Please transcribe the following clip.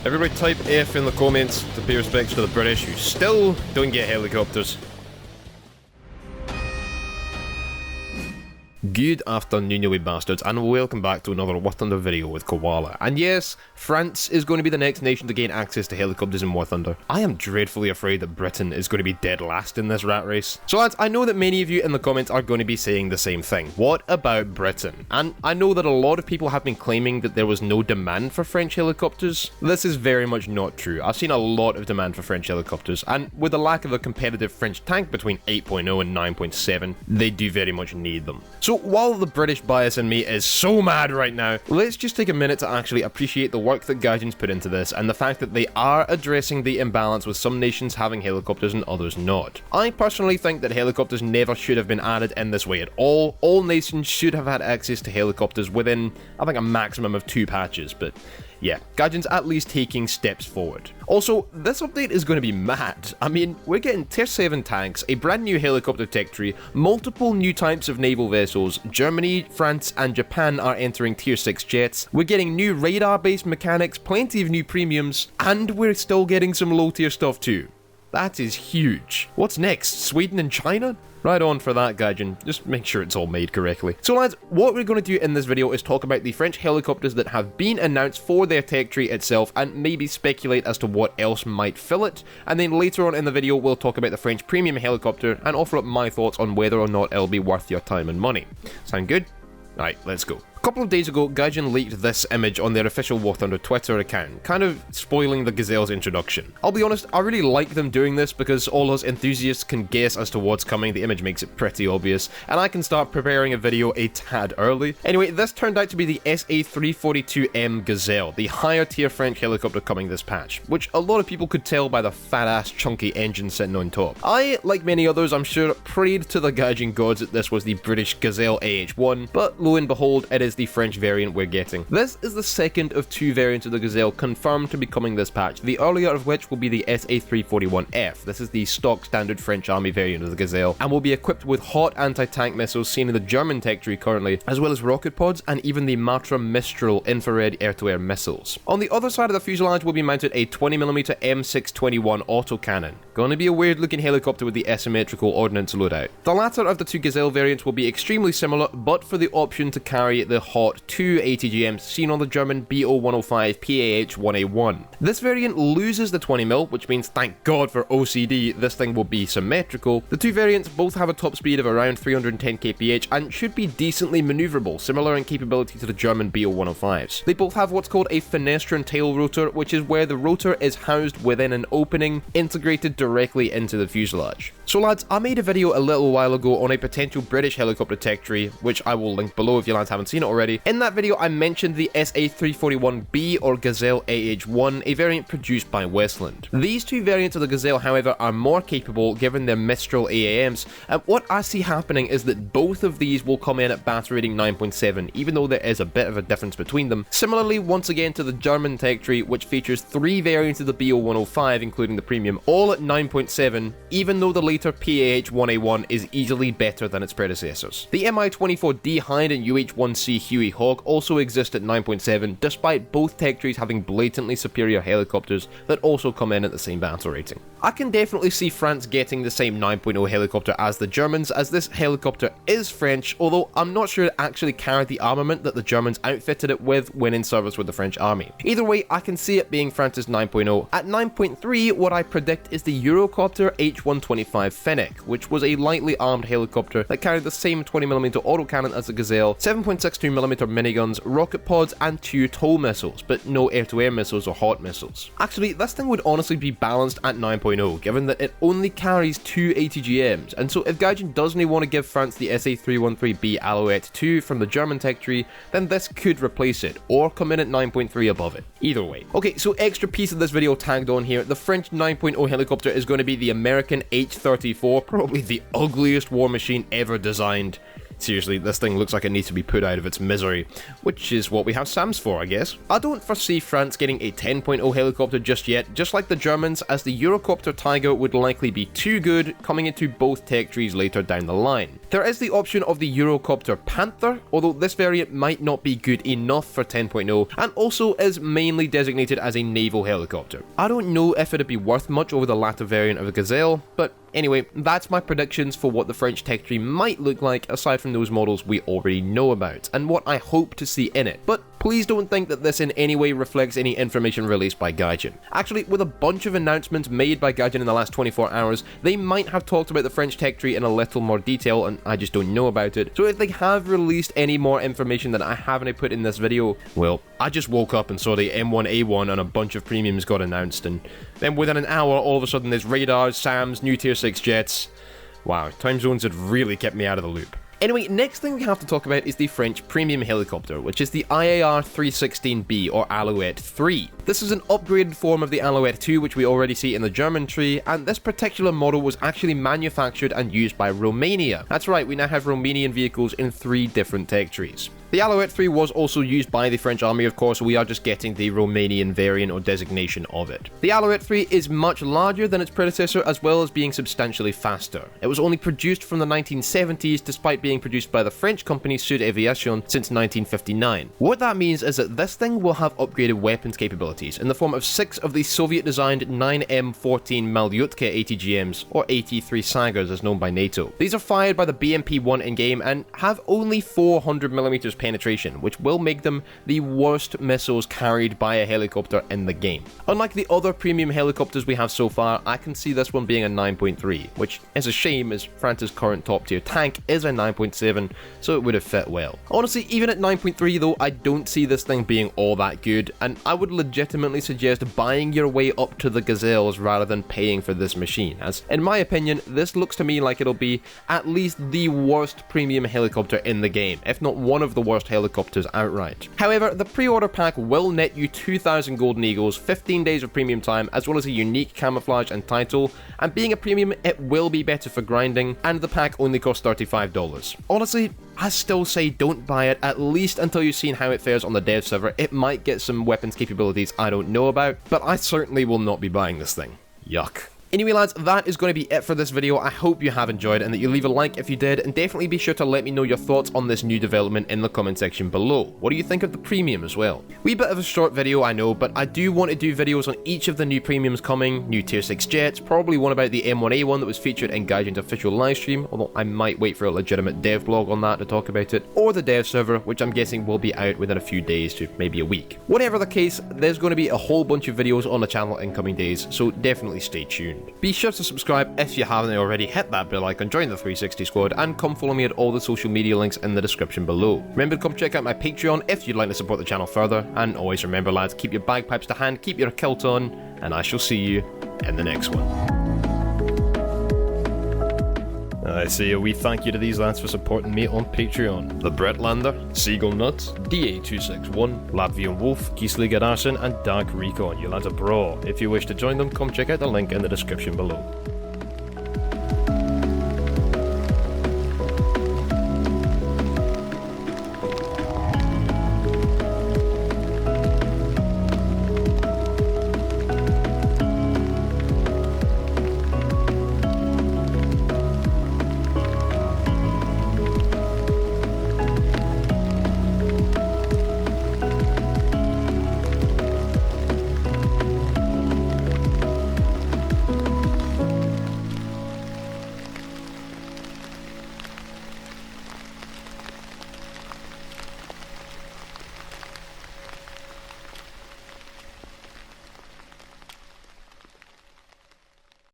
Everybody type F in the comments to pay respects to the British who still don't get helicopters. Good afternoon, you wee bastards, and welcome back to another War Thunder video with Koala. And yes, France is going to be the next nation to gain access to helicopters in War Thunder. I am dreadfully afraid that Britain is going to be dead last in this rat race. So lads, I know that many of you in the comments are going to be saying the same thing. What about Britain? And I know that a lot of people have been claiming that there was no demand for French helicopters. This is very much not true. I've seen a lot of demand for French helicopters, and with the lack of a competitive French tank between 8.0 and 9.7, they do very much need them. So while the British bias in me is so mad right now, let's just take a minute to actually appreciate the work that Gaijin's put into this and the fact that they are addressing the imbalance with some nations having helicopters and others not. I personally think that helicopters never should have been added in this way at all. All nations should have had access to helicopters within, I think, a maximum of 2 patches, but yeah, Gaijin's at least taking steps forward. Also, this update is going to be mad. I mean, we're getting Tier 7 tanks, a brand new helicopter tech tree, multiple new types of naval vessels, Germany, France and Japan are entering Tier 6 jets, we're getting new radar-based mechanics, plenty of new premiums, and we're still getting some low-tier stuff too. That is huge. What's next? Sweden and China? Right on for that, Gaijin. Just make sure it's all made correctly. So lads, what we're going to do in this video is talk about the French helicopters that have been announced for their tech tree itself and maybe speculate as to what else might fill it. And then later on in the video, we'll talk about the French premium helicopter and offer up my thoughts on whether or not it'll be worth your time and money. Sound good? Right, let's go. A couple of days ago, Gaijin leaked this image on their official War Thunder Twitter account, kind of spoiling the Gazelle's introduction. I'll be honest, I really like them doing this because all us enthusiasts can guess as to what's coming. The image makes it pretty obvious, and I can start preparing a video a tad early. Anyway, this turned out to be the SA-342M Gazelle, the higher tier French helicopter coming this patch, which a lot of people could tell by the fat ass chunky engine sitting on top. I, like many others I'm sure, prayed to the Gaijin gods that this was the British Gazelle AH-1, but lo and behold, it is the French variant we're getting. This is the second of 2 variants of the Gazelle confirmed to be coming this patch, the earlier of which will be the SA-341F. This is the stock standard French army variant of the Gazelle, and will be equipped with hot anti-tank missiles seen in the German tech tree currently, as well as rocket pods and even the Matra Mistral infrared air-to-air missiles. On the other side of the fuselage will be mounted a 20mm M621 autocannon. Gonna be a weird looking helicopter with the asymmetrical ordnance loadout. The latter of the 2 Gazelle variants will be extremely similar, but for the option to carry the hot 2 ATGMs seen on the German BO-105 PAH-1A1. This variant loses the 20mm, which means thank god for OCD, this thing will be symmetrical. The 2 variants both have a top speed of around 310 kph and should be decently maneuverable, similar in capability to the German BO-105s. They both have what's called a fenestrant tail rotor, which is where the rotor is housed within an opening integrated directly into the fuselage. So lads, I made a video a little while ago on a potential British helicopter tech tree, which I will link below if you lads haven't seen it already. In that video, I mentioned the SA-341B or Gazelle AH-1, a variant produced by Westland. These 2 variants of the Gazelle, however, are more capable given their Mistral AAMs, and what I see happening is that both of these will come in at battle rating 9.7, even though there is a bit of a difference between them. Similarly, once again to the German tech tree, which features 3 variants of the BO-105, including the premium, all at 9.7, even though the later PAH-1A1 is easily better than its predecessors. The Mi-24D Hind and UH-1C Huey Hawk also exist at 9.7, despite both tech trees having blatantly superior helicopters that also come in at the same battle rating. I can definitely see France getting the same 9.0 helicopter as the Germans, as this helicopter is French, although I'm not sure it actually carried the armament that the Germans outfitted it with when in service with the French army. Either way, I can see it being France's 9.0. At 9.3, what I predict is the Eurocopter H-125 Fennec, which was a lightly armed helicopter that carried the same 20mm autocannon as the Gazelle, 7.62mm miniguns, rocket pods and 2 tow missiles, but no air-to-air missiles or hot missiles. Actually, this thing would honestly be balanced at 9.0, given that it only carries 2 ATGMs, and so if Gaijin doesn't want to give France the SA-313B Alouette 2 from the German tech tree, then this could replace it, or come in at 9.3 above it. Either way. Okay, so extra piece of this video tagged on here, the French 9.0 helicopter is going to be the American H-34, probably the ugliest war machine ever designed. Seriously, this thing looks like it needs to be put out of its misery, which is what we have SAMs for, I guess. I don't foresee France getting a 10.0 helicopter just yet, just like the Germans, as the Eurocopter Tiger would likely be too good coming into both tech trees later down the line. There is the option of the Eurocopter Panther, although this variant might not be good enough for 10.0, and also is mainly designated as a naval helicopter. I don't know if it'd be worth much over the latter variant of the Gazelle, but anyway, that's my predictions for what the French tech tree might look like aside from those models we already know about, and what I hope to see in it. But please don't think that this in any way reflects any information released by Gaijin. Actually, with a bunch of announcements made by Gaijin in the last 24 hours, they might have talked about the French tech tree in a little more detail, and I just don't know about it. So if they have released any more information that I haven't put in this video, well, I just woke up and saw the M1A1 and a bunch of premiums got announced, and then within an hour, all of a sudden there's radars, SAMs, new tier 6 jets. Wow, time zones had really kept me out of the loop. Anyway, next thing we have to talk about is the French premium helicopter, which is the IAR 316B or Alouette 3. This is an upgraded form of the Alouette 2, which we already see in the German tree, and this particular model was actually manufactured and used by Romania. That's right, we now have Romanian vehicles in 3 different tech trees. The Alouette 3 was also used by the French army, of course, so we are just getting the Romanian variant or designation of it. The Alouette 3 is much larger than its predecessor, as well as being substantially faster. It was only produced from the 1970s, despite being produced by the French company Sud Aviation since 1959. What that means is that this thing will have upgraded weapons capabilities in the form of 6 of the Soviet-designed 9M14 Malyutka ATGMs, or AT-3 Sagers as known by NATO. These are fired by the BMP-1 in-game and have only 400mm penetration, which will make them the worst missiles carried by a helicopter in the game. Unlike the other premium helicopters we have so far, I can see this one being a 9.3, which is a shame as France's current top tier tank is a 9.7, so it would have fit well. Honestly, even at 9.3 though, I don't see this thing being all that good, and I would legitimately suggest buying your way up to the Gazelles rather than paying for this machine, as in my opinion, this looks to me like it'll be at least the worst premium helicopter in the game, if not one of the worst helicopters outright. However, the pre-order pack will net you 2,000 Golden Eagles, 15 days of premium time, as well as a unique camouflage and title, and being a premium, it will be better for grinding, and the pack only costs $35. Honestly, I still say don't buy it, at least until you've seen how it fares on the dev server. It might get some weapons capabilities I don't know about, but I certainly will not be buying this thing. Yuck. Anyway lads, that is going to be it for this video. I hope you have enjoyed it and that you leave a like if you did, and definitely be sure to let me know your thoughts on this new development in the comment section below. What do you think of the premium as well? Wee bit of a short video, I know, but I do want to do videos on each of the new premiums coming, new tier 6 jets, probably one about the M1A1 that was featured in Gaijin's official livestream, although I might wait for a legitimate dev blog on that to talk about it, or the dev server, which I'm guessing will be out within a few days to maybe a week. Whatever the case, there's going to be a whole bunch of videos on the channel in coming days, so definitely stay tuned. Be sure to subscribe if you haven't already, hit that bell icon, join the 360 squad, and come follow me at all the social media links in the description below. Remember to come check out my Patreon if you'd like to support the channel further, and always remember lads, keep your bagpipes to hand, keep your kilt on, and I shall see you in the next one. I say a wee thank you to these lads for supporting me on Patreon. The Bretlander, Seagull Nuts, DA261, Latvian Wolf, Gisli Gararson, and Dark Recon. You lads are bra. If you wish to join them, come check out the link in the description below.